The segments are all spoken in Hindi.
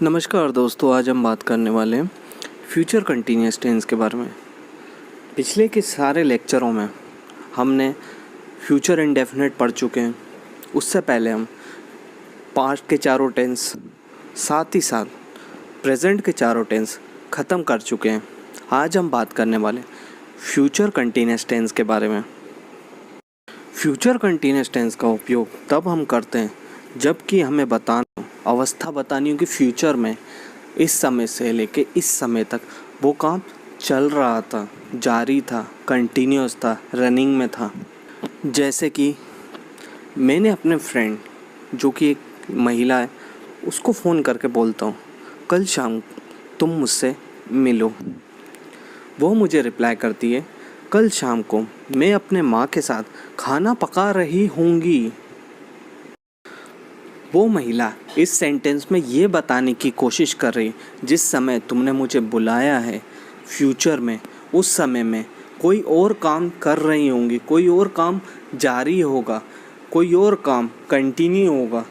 नमस्कार दोस्तों, आज हम बात करने वाले हैं फ्यूचर कंटिन्यूअस टेंस के बारे में। पिछले के सारे लेक्चरों में हमने फ्यूचर इंडेफिनिट पढ़ चुके हैं। उससे पहले हम पास्ट के चारों टेंस, साथ ही साथ प्रेजेंट के चारों टेंस ख़त्म कर चुके हैं। आज हम बात करने वाले फ्यूचर कंटिन्यूअस टेंस के बारे में। फ्यूचर कंटिन्यूअस टेंस का उपयोग तब हम करते हैं जबकि हमें अवस्था बतानी हो कि फ्यूचर में इस समय से लेके इस समय तक वो काम चल रहा था, जारी था, कंटिन्यूअस था, रनिंग में था। जैसे कि मैंने अपने फ्रेंड जो कि एक महिला है उसको फ़ोन करके बोलता हूँ, कल शाम तुम मुझसे मिलो। वो मुझे रिप्लाई करती है, कल शाम को मैं अपने माँ के साथ खाना पका रही होंगी। वो महिला इस सेंटेंस में ये बताने की कोशिश कर रही, जिस समय तुमने मुझे बुलाया है फ्यूचर में, उस समय में कोई और काम कर रही होंगी, कोई और काम जारी होगा, कोई और काम कंटिन्यू होगा।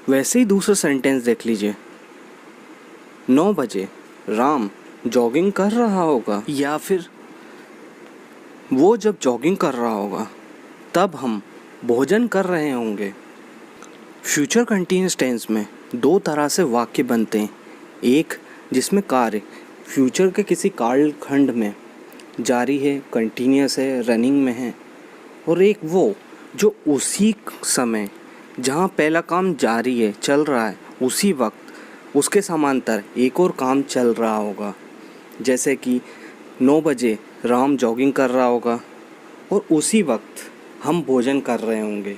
वैसे ही दूसरा सेंटेंस देख लीजिए, 9 बजे राम जॉगिंग कर रहा होगा, या फिर वो जब जॉगिंग कर रहा होगा तब हम भोजन कर रहे होंगे। फ्यूचर कंटिन्यूअस टेंस में दो तरह से वाक्य बनते हैं। एक जिसमें कार्य फ्यूचर के किसी कालखंड में जारी है, कंटिन्यूअस है, रनिंग में है, और एक वो जो उसी समय जहाँ पहला काम जारी है, चल रहा है, उसी वक्त उसके समांतर एक और काम चल रहा होगा। जैसे कि 9 बजे राम जॉगिंग कर रहा होगा और उसी वक्त हम भोजन कर रहे होंगे।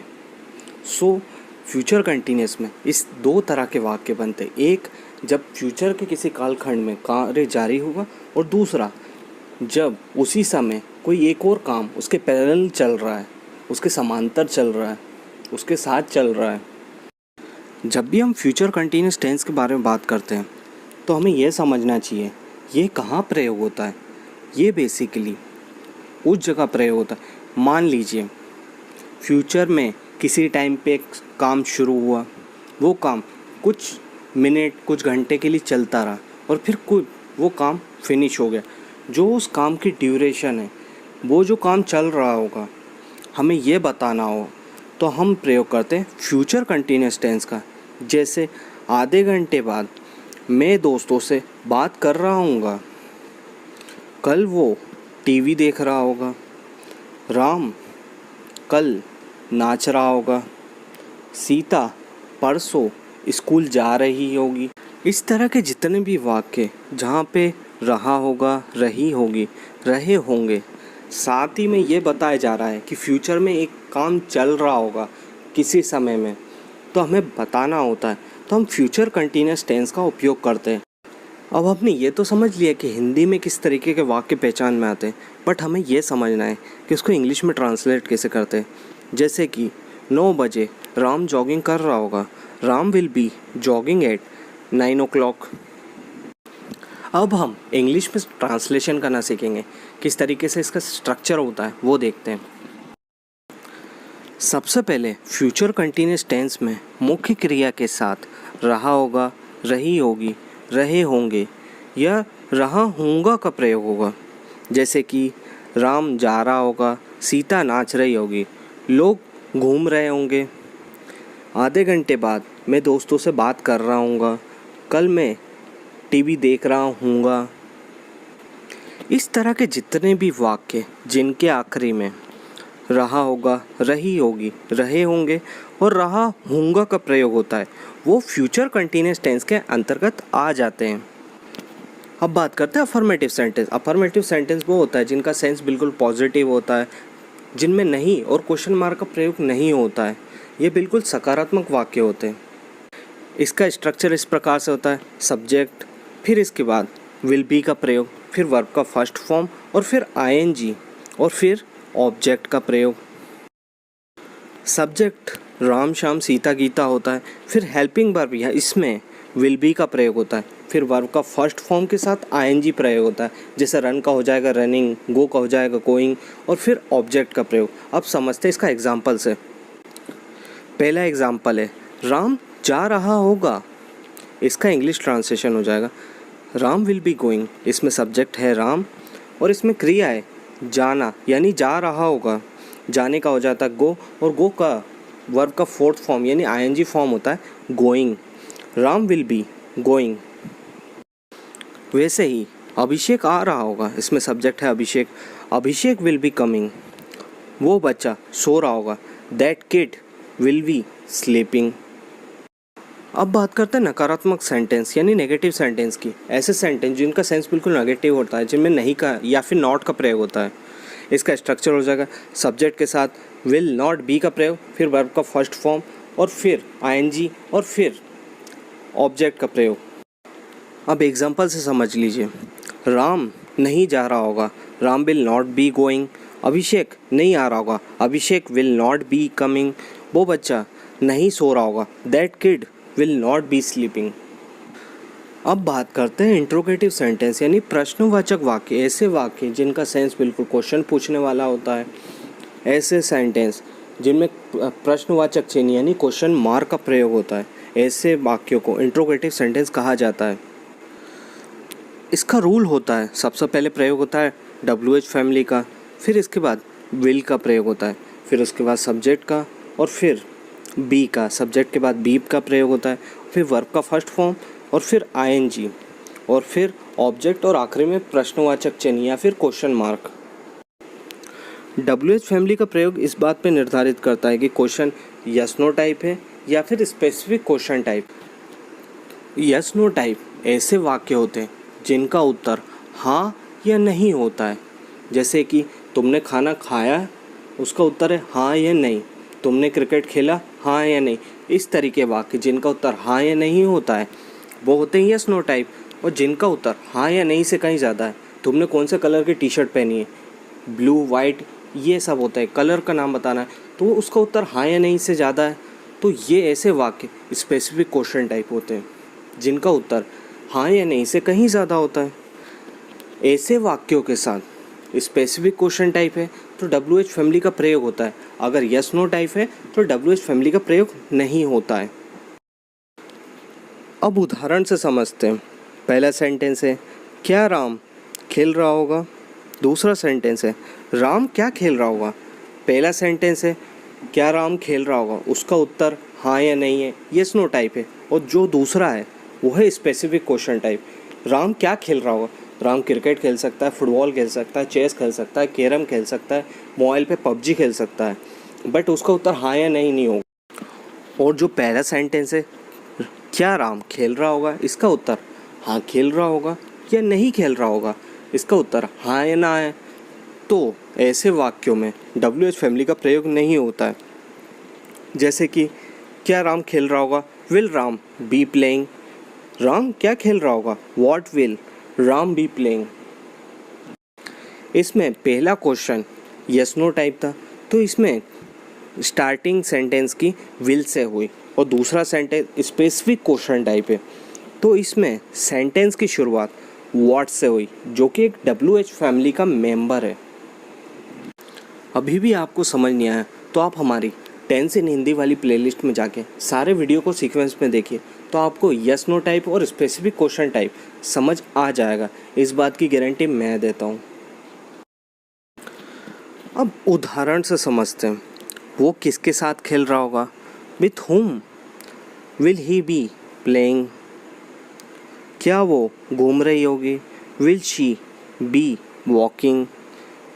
फ्यूचर कंटिन्यूअस में इस दो तरह के वाक्य बनते हैं। एक जब फ्यूचर के किसी कालखंड में कार्य जारी होगा, और दूसरा जब उसी समय कोई एक और काम उसके पैरेलल चल रहा है, उसके समांतर चल रहा है, उसके साथ चल रहा है। जब भी हम फ्यूचर कंटिन्यूअस टेंस के बारे में बात करते हैं तो हमें यह समझना चाहिए ये कहाँ प्रयोग होता है। ये बेसिकली उस जगह प्रयोग होता है। मान लीजिए फ्यूचर में किसी टाइम पे एक काम शुरू हुआ, वो काम कुछ मिनट, कुछ घंटे के लिए चलता रहा और फिर वो काम फिनिश हो गया। जो उस काम की ड्यूरेशन है, वो जो काम चल रहा होगा, हमें ये बताना हो तो हम प्रयोग करते हैं फ्यूचर कंटिन्यूअस टेंस का। जैसे आधे घंटे बाद मैं दोस्तों से बात कर रहा हूँगा, कल वो टीवी देख रहा होगा, राम कल नाच रहा होगा, सीता परसों स्कूल जा रही होगी। इस तरह के जितने भी वाक्य जहाँ पे रहा होगा, रही होगी, रहे होंगे, साथ ही में ये बताया जा रहा है कि फ्यूचर में एक काम चल रहा होगा किसी समय में, तो हमें बताना होता है, तो हम फ्यूचर कंटिन्यूअस टेंस का उपयोग करते हैं। अब हमने ये तो समझ लिया कि हिंदी में किस तरीके के वाक्य पहचान में आते हैं, बट हमें ये समझना है कि उसको इंग्लिश में ट्रांसलेट कैसे करते हैं। जैसे कि 9 बजे राम जॉगिंग कर रहा होगा, Ram will be jogging at 9 o'clock। अब हम इंग्लिश में ट्रांसलेशन करना सीखेंगे, किस तरीके से इसका स्ट्रक्चर होता है वो देखते हैं। सबसे पहले फ्यूचर कंटिन्यूअस टेंस में मुख्य क्रिया के साथ रहा होगा, रही होगी, रहे होंगे या रहा होगा का प्रयोग होगा। जैसे कि राम जा रहा होगा, सीता नाच रही होगी, लोग घूम रहे होंगे, आधे घंटे बाद मैं दोस्तों से बात कर रहा हूँगा, कल मैं टीवी देख रहा हूँगा। इस तरह के जितने भी वाक्य जिनके आखिरी में रहा होगा, रही होगी, रहे होंगे और रहा होगा का प्रयोग होता है, वो फ्यूचर कंटिन्यूअस टेंस के अंतर्गत आ जाते हैं। अब बात करते हैं अफर्मेटिव सेंटेंस। अफर्मेटिव सेंटेंस वो होता है जिनका सेंस बिल्कुल पॉजिटिव होता है, जिनमें नहीं और क्वेश्चन मार्क का प्रयोग नहीं होता है। ये बिल्कुल सकारात्मक वाक्य होते हैं। इसका स्ट्रक्चर इस प्रकार से होता है, सब्जेक्ट, फिर इसके बाद विल बी का प्रयोग, फिर वर्ब का फर्स्ट फॉर्म और फिर आईएनजी और फिर ऑब्जेक्ट का प्रयोग। सब्जेक्ट राम शाम सीता गीता होता है, फिर हेल्पिंग वर्ब या इसमें विल बी का प्रयोग होता है, फिर वर्ब का फर्स्ट फॉर्म के साथ आईएनजी प्रयोग होता है। जैसे रन का हो जाएगा रनिंग, गो का हो जाएगा गोइंग और फिर ऑब्जेक्ट का प्रयोग। अब समझते हैं इसका एग्जाम्पल से। पहला एग्जाम्पल है, राम जा रहा होगा, इसका इंग्लिश ट्रांसलेशन हो जाएगा राम विल बी गोइंग। इसमें सब्जेक्ट है राम और इसमें क्रिया है जाना, यानी जा रहा होगा। जाने का हो जाता है गो, और गो का वर्ब का फोर्थ फॉर्म यानी आईएनजी फॉर्म होता है going. Ram will be going. वैसे ही अभिषेक आ रहा होगा, इसमें सब्जेक्ट है अभिषेक। अभिषेक विल बी कमिंग। वो बच्चा सो रहा होगा, that kid will be sleeping. अब बात करते हैं नकारात्मक सेंटेंस यानी नेगेटिव सेंटेंस की। ऐसे सेंटेंस जिनका सेंस बिल्कुल नेगेटिव होता है, जिनमें नहीं का या फिर नॉट का प्रयोग होता है। इसका स्ट्रक्चर हो जाएगा सब्जेक्ट के साथ विल नॉट बी का प्रयोग, फिर वर्ब का फर्स्ट फॉर्म और फिर आईएनजी और फिर ऑब्जेक्ट का प्रयोग। अब एग्जांपल से समझ लीजिए। राम नहीं जा रहा होगा, Ram will not be going. Abhishek नहीं आ रहा होगा, Abhishek will not be coming. वो बच्चा नहीं सो रहा होगा, that kid will not be sleeping. अब बात करते हैं इंट्रोगेटिव सेंटेंस यानी प्रश्नवाचक वाक्य। ऐसे वाक्य जिनका सेंस बिल्कुल क्वेश्चन पूछने वाला होता है। ऐसे सेंटेंस जिनमें प्रश्नवाचक चिन्ह यानी क्वेश्चन मार्क का प्रयोग होता है, ऐसे वाक्यों को इंट्रोगेटिव सेंटेंस कहा जाता है। इसका रूल होता है, सबसे पहले प्रयोग होता है WH फैमिली का, फिर इसके बाद विल का प्रयोग होता है, फिर उसके बाद सब्जेक्ट का और फिर बी का। सब्जेक्ट के बाद बी का प्रयोग होता है, फिर वर्ब का फर्स्ट फॉर्म और फिर आईएनजी और फिर ऑब्जेक्ट और आखिरी में प्रश्नवाचक चिन्ह या फिर क्वेश्चन मार्क। WH फैमिली का प्रयोग इस बात पर निर्धारित करता है कि क्वेश्चन यस नो टाइप है या फिर specific question type. Yes no type ऐसे वाक्य होते हैं जिनका उत्तर हाँ या नहीं होता है, जैसे कि तुमने खाना खाया, उसका उत्तर है हाँ या नहीं। तुमने क्रिकेट खेला, हाँ या नहीं। इस तरीके वाक्य जिनका उत्तर हाँ या नहीं होता है वो होते हैं यस नो टाइप, और जिनका उत्तर हाँ या नहीं से कहीं ज़्यादा है। तुमने कौन से कलर की टी शर्ट पहनी है, ब्लू वाइट, ये सब होता है। कलर का नाम बताना है तो उसका उत्तर हाँ या नहीं से ज़्यादा है। तो ये ऐसे वाक्य स्पेसिफिक क्वेश्चन टाइप होते हैं जिनका उत्तर हाँ या नहीं से कहीं ज़्यादा होता है। ऐसे वाक्यों के साथ स्पेसिफिक क्वेश्चन टाइप है तो WH फैमिली का प्रयोग होता है। अगर यस नो टाइप है तो WH फैमिली का प्रयोग नहीं होता है। अब उदाहरण से समझते हैं। पहला सेंटेंस है क्या राम खेल रहा होगा। दूसरा सेंटेंस है राम क्या खेल रहा होगा। पहला सेंटेंस है क्या राम खेल रहा होगा, उसका उत्तर हाँ या नहीं है, यस नो टाइप है। और जो दूसरा है वो है स्पेसिफिक क्वेश्चन टाइप। राम क्या खेल रहा होगा, राम क्रिकेट खेल सकता है, फुटबॉल खेल सकता है, चेस खेल सकता है, कैरम खेल सकता है, मोबाइल पे PUBG खेल सकता है, बट उसका उत्तर हाँ या नहीं होगा। और जो पहला सेंटेंस है क्या राम खेल रहा होगा, इसका उत्तर हाँ खेल रहा होगा या नहीं खेल रहा होगा, इसका उत्तर हाँ या ना है। तो ऐसे वाक्यों में WH फैमिली का प्रयोग नहीं होता है। जैसे कि क्या राम खेल रहा होगा, will Ram be playing. Ram क्या खेल रहा होगा, what will Ram be playing. इसमें पहला क्वेश्चन यस नो टाइप था तो इसमें स्टार्टिंग सेंटेंस की विल से हुई, और दूसरा सेंटेंस स्पेसिफिक क्वेश्चन टाइप है तो इसमें सेंटेंस की शुरुआत व्हाट से हुई, जो कि एक WH फैमिली का मेंबर है। अभी भी आपको समझ नहीं आया तो आप हमारी 10 इन हिंदी वाली प्लेलिस्ट में जाके सारे वीडियो को सीक्वेंस में देखिए, तो आपको यस नो टाइप और स्पेसिफिक क्वेश्चन टाइप समझ आ जाएगा। इस बात की गारंटी मैं देता हूँ। अब उदाहरण से समझते हैं। वो किसके साथ खेल रहा होगा, with whom will he be playing. क्या वो घूम रही होगी, विल शी बी वॉकिंग।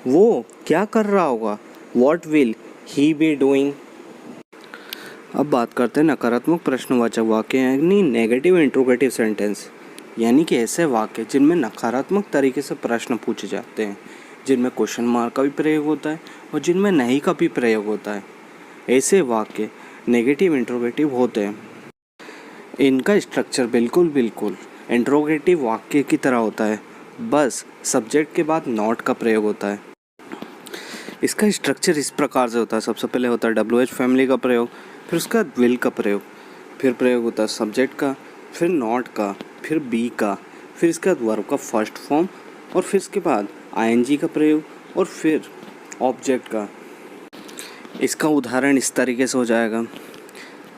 वो क्या कर रहा होगा, what will he be doing. अब बात करते हैं नकारात्मक प्रश्नवाचक वाक्य यानी नेगेटिव इंट्रोगेटिव सेंटेंस, यानी कि ऐसे वाक्य जिनमें नकारात्मक तरीके से प्रश्न पूछे जाते हैं, जिनमें क्वेश्चन मार्क का भी प्रयोग होता है और जिनमें नहीं का भी प्रयोग होता है। ऐसे वाक्य नेगेटिव इंट्रोगेटिव होते हैं। इनका स्ट्रक्चर बिल्कुल इंट्रोगेटिव वाक्य की तरह होता है, बस सब्जेक्ट के बाद नॉट का प्रयोग होता है। इसका स्ट्रक्चर इस प्रकार से होता है। सबसे पहले होता है WH फैमिली का प्रयोग, फिर उसका विल का प्रयोग, फिर प्रयोग होता है सब्जेक्ट का, फिर नॉट का, फिर बी का, फिर इसके बाद वर्ब का फर्स्ट फॉर्म और फिर इसके बाद ING का प्रयोग और फिर ऑब्जेक्ट का। इसका उदाहरण इस तरीके से हो जाएगा।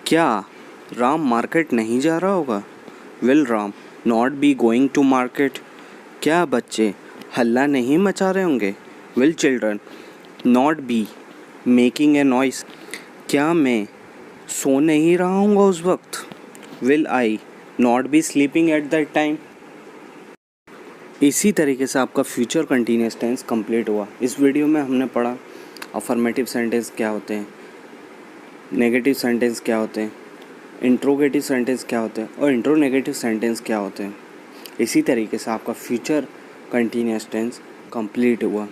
क्या राम मार्केट नहीं जा रहा होगा, will Ram not be going to market? क्या बच्चे हल्ला नहीं मचा रहे होंगे? Will children not be making a noise? क्या मैं सो नहीं रहा हूँगा उस वक्त? Will I not be sleeping at that time? इसी तरीके से आपका फ्यूचर कंटिन्यूस टेंस कंप्लीट हुआ। इस वीडियो में हमने पढ़ा अफर्मेटिव सेंटेंस क्या होते हैं, नेगेटिव सेंटेंस क्या होते हैं, इंट्रोगेटिव सेंटेंस क्या होते हैं और इंट्रोनेगेटिव सेंटेंस क्या होते हैं। इसी तरीके से आपका फ्यूचर कंटिन्यूस टेंस कंप्लीट हुआ।